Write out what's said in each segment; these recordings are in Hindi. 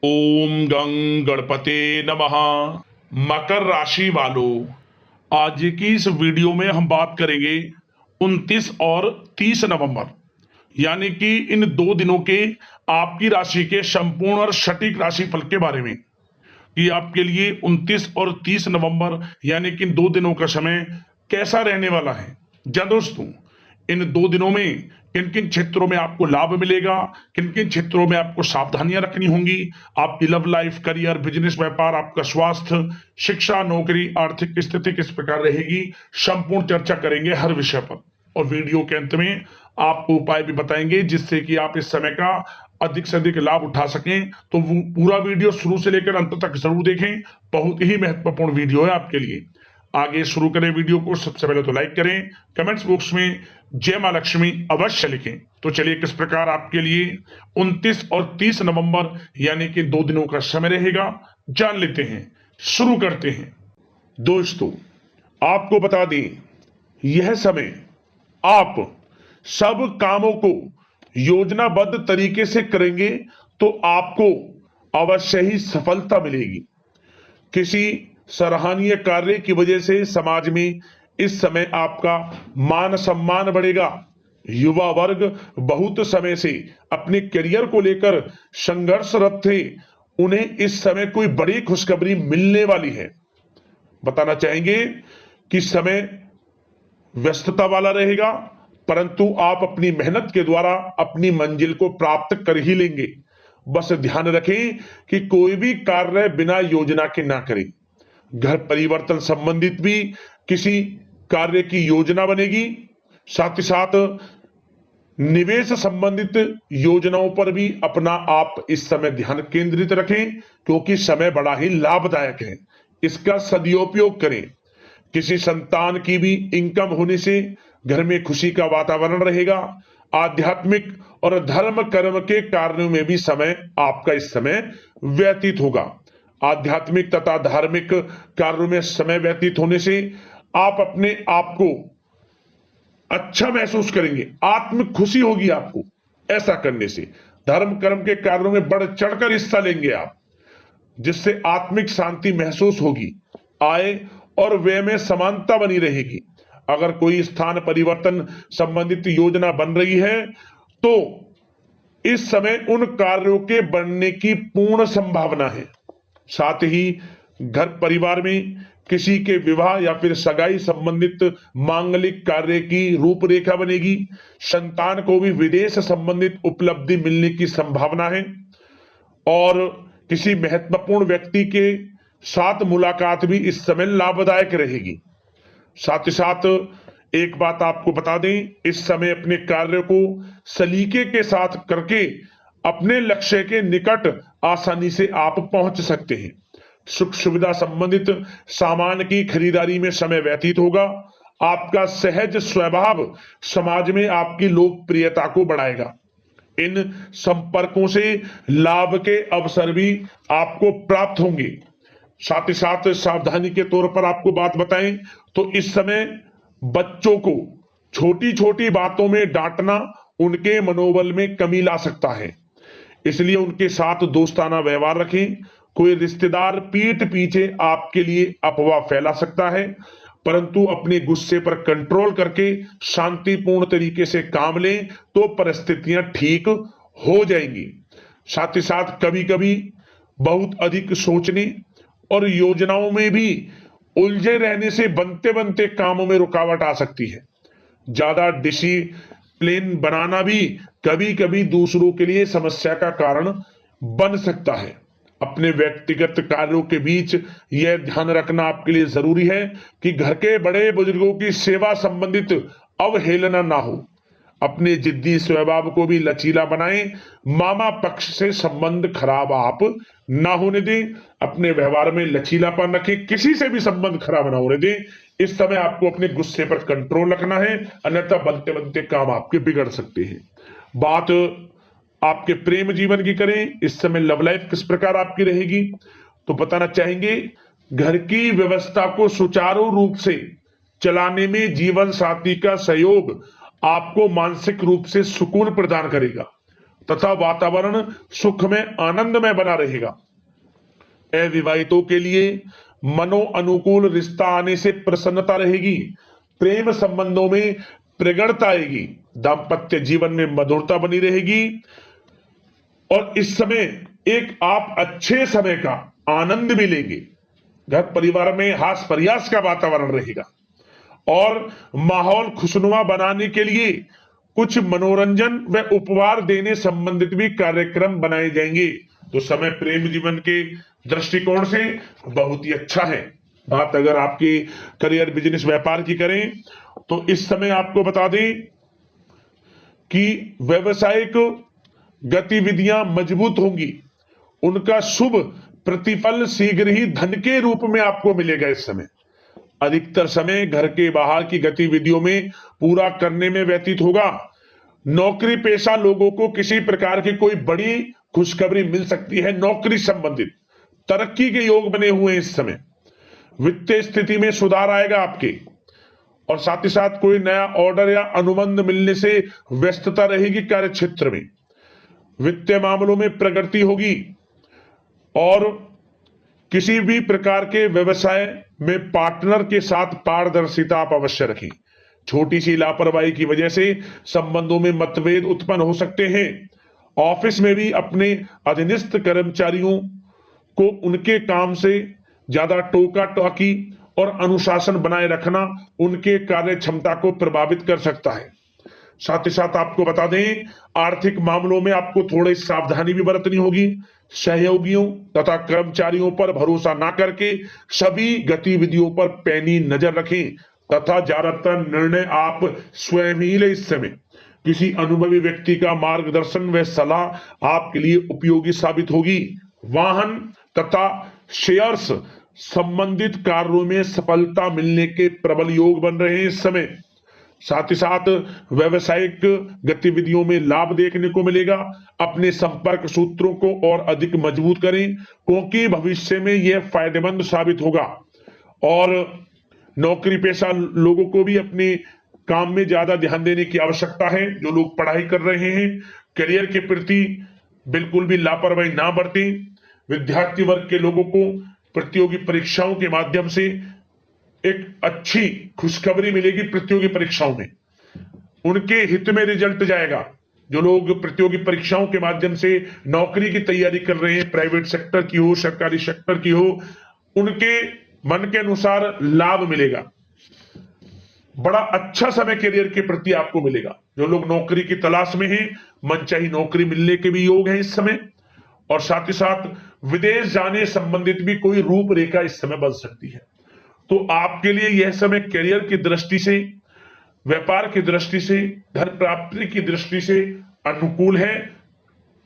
ओम गं गणपते नमः। मकर राशि वालों, आज की इस वीडियो में हम बात करेंगे 29 और 30 नवंबर यानी कि इन 2 दिनों के आपकी राशि के संपूर्ण और सटीक राशिफल के बारे में कि आपके लिए 29 और 30 नवंबर यानी कि इन 2 दिनों का समय कैसा रहने वाला है। जा दोस्तों, इन 2 दिनों में किन किन क्षेत्रों में आपको लाभ मिलेगा, किन किन क्षेत्रों में आपको सावधानियां रखनी होंगी, आपकी लव लाइफ, करियर, बिजनेस, व्यापार, आपका स्वास्थ्य, शिक्षा, नौकरी, आर्थिक स्थिति किस प्रकार रहेगी, संपूर्ण चर्चा करेंगे हर विषय पर। और वीडियो के अंत में आपको उपाय भी बताएंगे जिससे कि आप इस समय का अधिक से अधिक लाभ उठा सकें। तो वो पूरा वीडियो शुरू से लेकर अंत तक जरूर देखें, बहुत ही महत्वपूर्ण वीडियो है आपके लिए। आगे शुरू करें वीडियो को, सबसे पहले तो लाइक करें, कमेंट्स बॉक्स में जय मां लक्ष्मी अवश्य लिखें। तो चलिए किस प्रकार आपके लिए 29 और 30 नवंबर यानी कि 2 दिनों का समय रहेगा जान लेते हैं। शुरू करते हैं। दोस्तों, आपको बता दें, यह समय आप सब कामों को योजनाबद्ध तरीके से करेंगे तो आपको अवश्य ही सफलता मिलेगी। किसी सराहनीय कार्य की वजह से समाज में इस समय आपका मान सम्मान बढ़ेगा। युवा वर्ग बहुत समय से अपने करियर को लेकर संघर्षरत थे, उन्हें इस समय कोई बड़ी खुशखबरी मिलने वाली है। बताना चाहेंगे कि समय व्यस्तता वाला रहेगा, परंतु आप अपनी मेहनत के द्वारा अपनी मंजिल को प्राप्त कर ही लेंगे। बस ध्यान रखें कि कोई भी कार्य बिना योजना के ना करें। घर परिवर्तन संबंधित भी किसी कार्य की योजना बनेगी। साथ ही साथ निवेश संबंधित योजनाओं पर भी अपना आप इस समय ध्यान केंद्रित रखें, क्योंकि समय बड़ा ही लाभदायक है। इसका सदुपयोग करें। किसी संतान की भी इनकम होने से घर में खुशी का वातावरण रहेगा। आध्यात्मिक और धर्म कर्म के कार्यों में भी समय आपका इस समय व्यतीत होगा। आध्यात्मिक तथा धार्मिक कार्यों में समय व्यतीत होने से आप अपने आप को अच्छा महसूस करेंगे, आत्म खुशी होगी आपको। ऐसा करने से धर्म कर्म के कार्यों में बढ़ चढ़कर हिस्सा लेंगे आप, जिससे आत्मिक शांति महसूस होगी। आय और व्यय में समानता बनी रहेगी। अगर कोई स्थान परिवर्तन संबंधित योजना बन रही है तो इस समय उन कार्यों के बनने की पूर्ण संभावना है। साथ ही घर परिवार में किसी के विवाह या फिर सगाई संबंधित मांगलिक कार्य की रूपरेखा बनेगी। संतान को भी विदेश संबंधित उपलब्धि मिलने की संभावना है और किसी महत्वपूर्ण व्यक्ति के साथ मुलाकात भी इस समय लाभदायक रहेगी। साथ ही साथ एक बात आपको बता दें, इस समय अपने कार्य को सलीके के साथ करके अपने लक्ष्य के निकट आसानी से आप पहुंच सकते हैं। सुख सुविधा संबंधित सामान की खरीदारी में समय व्यतीत होगा। आपका सहज स्वभाव समाज में आपकी लोकप्रियता को बढ़ाएगा। इन संपर्कों से लाभ के अवसर भी आपको प्राप्त होंगे। साथ ही साथ सावधानी के तौर पर आपको बात बताएं तो इस समय बच्चों को छोटी छोटी बातों में डांटना उनके मनोबल में कमी ला सकता है, इसलिए उनके साथ दोस्ताना व्यवहार रखें। कोई रिश्तेदार पीठ पीछे आपके लिए अफवाह फैला सकता है, परंतु अपने गुस्से पर कंट्रोल करके शांतिपूर्ण तरीके से काम लें तो परिस्थितियां ठीक हो जाएंगी। साथ ही साथ कभी कभी बहुत अधिक सोचने और योजनाओं में भी उलझे रहने से बनते बनते कामों में रुकावट आ सकती है। ज्यादा डिसिप्लिन बनाना भी कभी कभी दूसरों के लिए समस्या का कारण बन सकता है। अपने व्यक्तिगत कार्यों के बीच यह ध्यान रखना आपके लिए जरूरी है कि घर के बड़े बुजुर्गों की सेवा संबंधित अवहेलना ना हो। अपने जिद्दी स्वभाव को भी लचीला बनाएं। मामा पक्ष से संबंध खराब आप ना होने दें। अपने व्यवहार में लचीलापन रखें, किसी से भी संबंध खराब ना होने दें। इस समय आपको अपने गुस्से पर कंट्रोल रखना है, अन्यथा बनते बनते काम आपके बिगड़ सकते हैं। बात आपके प्रेम जीवन की करें, इस समय लव लाइफ किस प्रकार आपकी रहेगी तो बताना चाहेंगे, घर की व्यवस्था को सुचारू रूप से चलाने में जीवन साथी का सहयोग आपको मानसिक रूप से सुकून प्रदान करेगा। तथा वातावरण सुख में आनंद में बना रहेगा। अविवाहितों के लिए मनो अनुकूल रिश्ता आने से प्रसन्नता रहेगी। प्रेम संबंधों में प्रगाढ़ता आएगी। दाम्पत्य जीवन में मधुरता बनी रहेगी और इस समय एक आप अच्छे समय का आनंद भी लेंगे। घर परिवार में हास प्रयास का वातावरण रहेगा और माहौल खुशनुमा बनाने के लिए कुछ मनोरंजन व उपहार देने संबंधित भी कार्यक्रम बनाए जाएंगे। तो समय प्रेम जीवन के दृष्टिकोण से बहुत ही अच्छा है। बात अगर आपके करियर बिजनेस व्यापार की करें तो इस समय आपको बता दें कि व्यवसायिक गतिविधियां मजबूत होंगी। उनका शुभ प्रतिफल शीघ्र ही धन के रूप में आपको मिलेगा। इस समय अधिकतर समय घर के बाहर की गतिविधियों में पूरा करने में व्यतीत होगा। नौकरी पेशा लोगों को किसी प्रकार की कोई बड़ी खुशखबरी मिल सकती है। नौकरी संबंधित तरक्की के योग बने हुए हैं। इस समय वित्तीय स्थिति में सुधार आएगा आपके और साथ ही साथ कोई नया ऑर्डर या अनुबंध मिलने से व्यस्तता रहेगी। कार्य क्षेत्र में वित्तीय मामलों में प्रगति होगी और किसी भी प्रकार के व्यवसाय में पार्टनर के साथ पारदर्शिता आप अवश्य रखें। छोटी सी लापरवाही की वजह से संबंधों में मतभेद उत्पन्न हो सकते हैं। ऑफिस में भी अपने अधीनस्थ कर्मचारियों को उनके काम से ज्यादा टोका टाकी और अनुशासन बनाए रखना उनके कार्य क्षमता को प्रभावित कर सकता है। साथ ही साथ आपको बता दें आर्थिक मामलों में आपको थोड़ी सावधानी भी बरतनी होगी। सहयोगियों तथा कर्मचारियों पर भरोसा ना करके सभी गतिविधियों पर पैनी नजर रखें तथा ज्यादातर निर्णय आप स्वयं ही लें। इस समय किसी अनुभवी व्यक्ति का मार्गदर्शन व सलाह आपके लिए उपयोगी साबित होगी। वाहन तथा शेयर्स संबंधित कार्यों में सफलता मिलने के प्रबल योग बन रहे हैं इस समय। साथ ही साथ व्यवसायिक गतिविधियों में लाभ देखने को मिलेगा। अपने संपर्क सूत्रों को और अधिक मजबूत करें क्योंकि भविष्य में यह फायदेमंद साबित होगा। और नौकरी पेशा लोगों को भी अपने काम में ज्यादा ध्यान देने की आवश्यकता है। जो लोग पढ़ाई कर रहे हैं करियर के प्रति बिल्कुल भी लापरवाही ना बरतें। विद्यार्थी वर्ग के लोगों को प्रतियोगी परीक्षाओं के माध्यम से एक अच्छी खुशखबरी मिलेगी। प्रतियोगी परीक्षाओं में उनके हित में रिजल्ट जाएगा। जो लोग प्रतियोगी परीक्षाओं के माध्यम से नौकरी की तैयारी कर रहे हैं, प्राइवेट सेक्टर की हो सरकारी सेक्टर की हो, उनके मन के अनुसार लाभ मिलेगा। बड़ा अच्छा समय करियर के प्रति आपको मिलेगा। जो लोग नौकरी की तलाश में हैं मनचाही नौकरी मिलने के भी योग हैं इस समय। और साथ ही साथ विदेश जाने संबंधित भी कोई रूपरेखा इस समय बन सकती है। तो आपके लिए यह समय करियर की दृष्टि से, व्यापार की दृष्टि से, धन प्राप्ति की दृष्टि से अनुकूल है।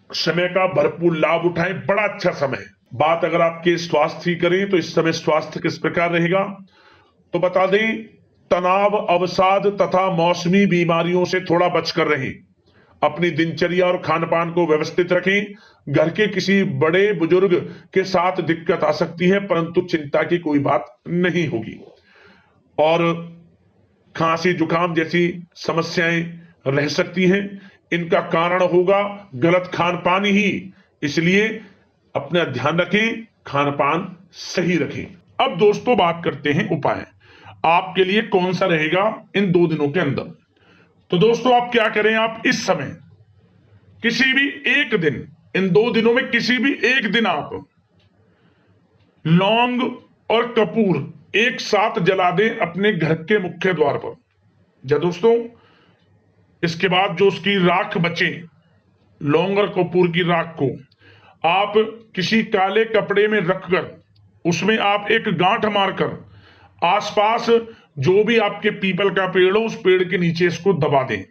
समय का भरपूर लाभ उठाएं, बड़ा अच्छा समय है। बात अगर आपके स्वास्थ्य की करें तो इस समय स्वास्थ्य किस प्रकार रहेगा तो बता दें तनाव, अवसाद तथा मौसमी बीमारियों से थोड़ा बचकर रहें। अपनी दिनचर्या और खान पान को व्यवस्थित रखें। घर के किसी बड़े बुजुर्ग के साथ दिक्कत आ सकती है परंतु चिंता की कोई बात नहीं होगी। और खांसी जुकाम जैसी समस्याएं रह सकती हैं। इनका कारण होगा गलत खान पान ही। इसलिए अपना ध्यान रखें, खान पान सही रखें। अब दोस्तों बात करते हैं उपाय आपके लिए कौन सा रहेगा इन 2 दिनों के अंदर। तो दोस्तों आप क्या करें, आप इस समय किसी भी एक दिन, इन 2 दिनों में किसी भी एक दिन आप लौंग और कपूर एक साथ जला दें अपने घर के मुख्य द्वार पर। जब दोस्तों इसके बाद जो उसकी राख बचे, लौंग और कपूर की राख को आप किसी काले कपड़े में रखकर उसमें आप एक गांठ मारकर आसपास जो भी आपके पीपल का पेड़ हो उस पेड़ के नीचे इसको दबा दें।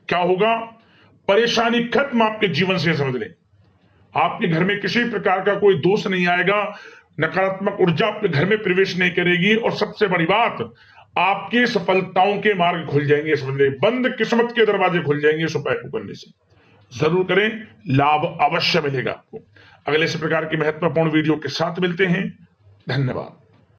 क्या होगा, परेशानी खत्म आपके जीवन से। समझ लें आपके घर में किसी प्रकार का कोई दोष नहीं आएगा, नकारात्मक ऊर्जा आपके घर में प्रवेश नहीं करेगी और सबसे बड़ी बात आपकी सफलताओं के मार्ग खुल जाएंगे। समझ लें बंद किस्मत के दरवाजे खुल जाएंगे इस उपाय को करने से। जरूर करें, लाभ अवश्य मिलेगा आपको। अगले इस प्रकार की महत्वपूर्ण वीडियो के साथ मिलते हैं। धन्यवाद।